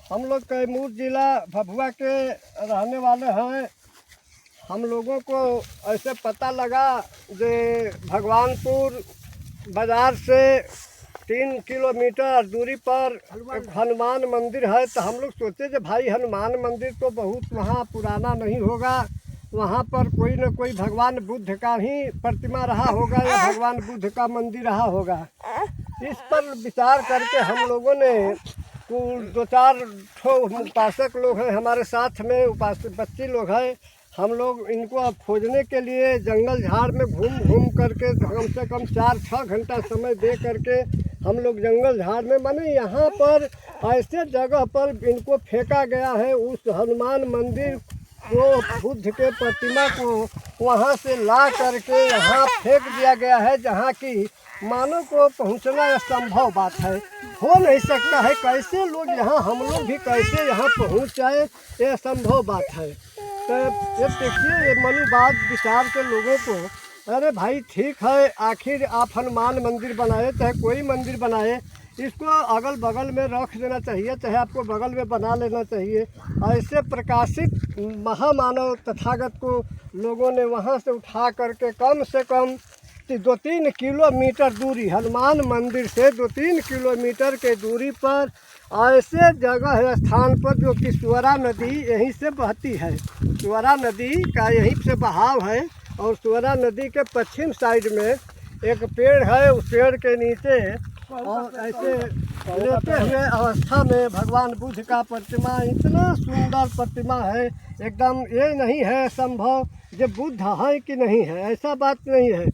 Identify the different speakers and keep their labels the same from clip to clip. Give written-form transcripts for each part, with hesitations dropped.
Speaker 1: हम लोग कैमूर जिला भभुआ के रहने वाले हैं। हम लोगों को ऐसे पता लगा कि भगवानपुर बाज़ार से 3 किलोमीटर दूरी पर एक हनुमान मंदिर है। तो हम लोग सोचे कि भाई हनुमान मंदिर तो बहुत वहाँ पुराना नहीं होगा, वहाँ पर कोई न कोई भगवान बुद्ध का ही प्रतिमा रहा होगा या भगवान बुद्ध का मंदिर रहा होगा। इस पर विचार करके हम लोगों ने 2-4 उपासक लोग हैं हमारे साथ में, उपासक बच्चे लोग हैं। हम लोग इनको खोजने के लिए जंगल झाड़ में घूम घूम करके कम से कम 4-6 घंटा समय दे करके हम लोग जंगल झाड़ में माने यहाँ पर ऐसे जगह पर इनको फेंका गया है। उस हनुमान मंदिर को, बुद्ध के प्रतिमा को वहाँ से ला करके यहाँ फेंक दिया गया है, जहाँ की मानव को पहुँचना असंभव बात है, हो नहीं सकता है। कैसे लोग यहाँ, हम लोग भी कैसे यहाँ पहुँच जाए, ये असंभव बात है। तो ये देखिए, ये मनुवाद विचार के लोगों को, अरे भाई ठीक है, आखिर आप हनुमान मंदिर बनाए चाहे कोई मंदिर बनाए, इसको अगल बगल में रख देना चाहिए, चाहे आपको बगल में बना लेना चाहिए। ऐसे प्रकाशित महामानव तथागत को लोगों ने वहाँ से उठा करके कम से कम 2-3 किलोमीटर दूरी, हनुमान मंदिर से 2-3 किलोमीटर के दूरी पर ऐसे जगह है, स्थान पर, जो कि स्वरा नदी यहीं से बहती है। स्वरा नदी का यहीं से बहाव है और स्वरा नदी के पश्चिम साइड में एक पेड़ है। उस पेड़ के नीचे और ऐसे लेटे हुए अवस्था में भगवान बुद्ध का प्रतिमा, इतना सुंदर प्रतिमा है, एकदम ये नहीं है संभव जो बुद्ध है कि नहीं है, ऐसा बात नहीं है।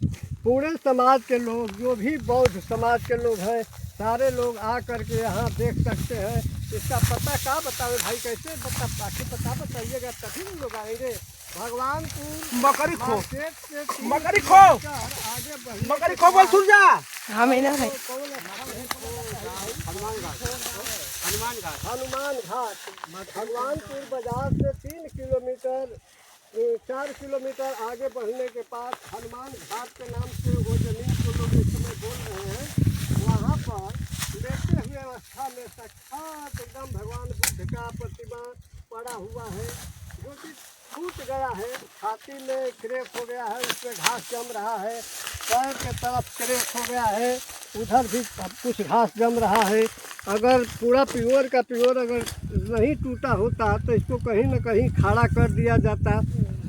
Speaker 1: पूरे समाज के लोग, जो भी बौद्ध समाज के लोग हैं, सारे लोग आ करके यहाँ देख सकते हैं। इसका पता क्या बतावे भाई, कैसे बाकी पता बताइएगा तभी लोग आएंगे। भगवानपुर
Speaker 2: मकरी खो बोल सुन जा।
Speaker 1: हम इधर है हनुमान घाट भगवानपुर बाजार से 3 किलोमीटर 4 किलोमीटर आगे बढ़ने के पास हनुमान घाट के नाम से वो जमीन को लोग इस समय बोल रहे हैं। वहाँ पर लेटे हुए अवस्था में साक्षात एकदम भगवान बुद्ध का प्रतिमा पड़ा हुआ है, जो कि टूट गया है, छाती में क्रैक हो गया है, उस पर घास जम रहा है, पैर के तरफ क्रैक हो गया है, उधर भी कुछ घास जम रहा है। अगर पूरा प्योर का प्योर अगर नहीं टूटा होता तो इसको कहीं न कहीं खड़ा कर दिया जाता,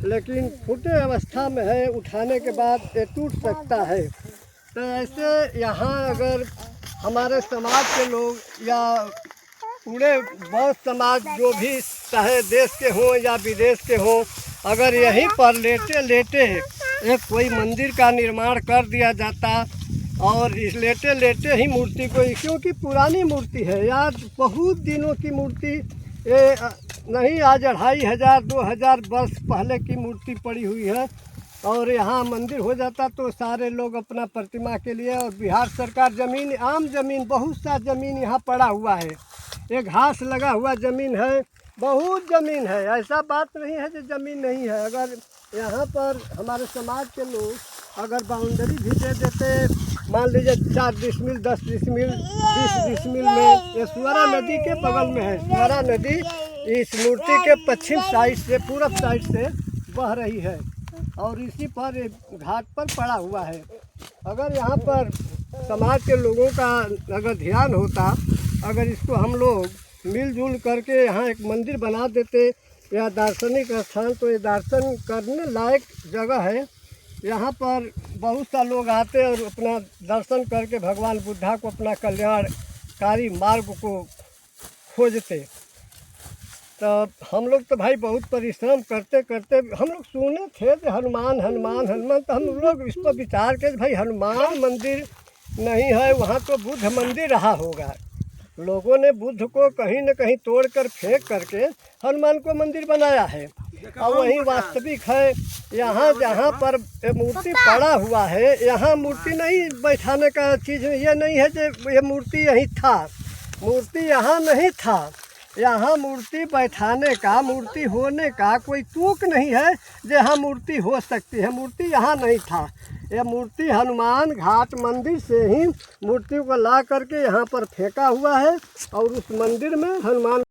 Speaker 1: लेकिन फूटे अवस्था में है, उठाने के बाद ये टूट सकता है। तो ऐसे यहाँ अगर हमारे समाज के लोग या पूरे बौद्ध समाज, जो भी चाहे देश के हों या विदेश के हों, अगर यहीं पर लेटे लेटे एक कोई मंदिर का निर्माण कर दिया जाता और इस लेटे लेटे ही मूर्ति को, क्योंकि पुरानी मूर्ति है यार, बहुत दिनों की मूर्ति, ये नहीं आज 2500-2000 वर्ष पहले की मूर्ति पड़ी हुई है। और यहाँ मंदिर हो जाता तो सारे लोग अपना प्रतिमा के लिए, और बिहार सरकार ज़मीन, आम ज़मीन, बहुत सा ज़मीन यहाँ पड़ा हुआ है, एक घास लगा हुआ ज़मीन है, बहुत ज़मीन है, ऐसा बात नहीं है कि ज़मीन नहीं है। अगर यहाँ पर हमारे समाज के लोग अगर बाउंड्री भी दे देते, मान लीजिए 4 डिसमिल, 10 डिसमिल, 20 डिसमिल में, ये स्वरा नदी के बगल में है। स्वरा नदी इस मूर्ति के पश्चिम साइड से, पूरब साइड से बह रही है और इसी पर घाट पर पड़ा हुआ है। अगर यहाँ पर समाज के लोगों का अगर ध्यान होता, अगर इसको हम लोग मिलजुल करके यहाँ एक मंदिर बना देते या दार्शनिक स्थान, तो ये दर्शन करने लायक जगह है। यहाँ पर बहुत सा लोग आते और अपना दर्शन करके भगवान बुद्धा को, अपना कल्याणकारी मार्ग को खोजते। तो हम लोग तो भाई बहुत परिश्रम करते करते हम लोग सुने थे कि हनुमान हनुमान हनुमान, तो हम लोग इस पर विचार के भाई हनुमान मंदिर नहीं है, वहाँ तो बुद्ध मंदिर रहा होगा। लोगों ने बुद्ध को कहीं न कहीं तोड़कर फेंक करके हनुमान को मंदिर बनाया है, और वही वास्तविक है। यहाँ जहाँ पर मूर्ति पड़ा हुआ है, यहाँ मूर्ति नहीं बैठाने का चीज़, ये नहीं है कि ये मूर्ति यहीं था, मूर्ति यहाँ नहीं था। यहाँ मूर्ति बैठाने का, मूर्ति होने का कोई तुक नहीं है जो यहाँ मूर्ति हो सकती है। मूर्ति यहाँ नहीं था, यह मूर्ति हनुमान घाट मंदिर से ही मूर्ति को ला करके यहाँ पर फेंका हुआ है और उस मंदिर में हनुमान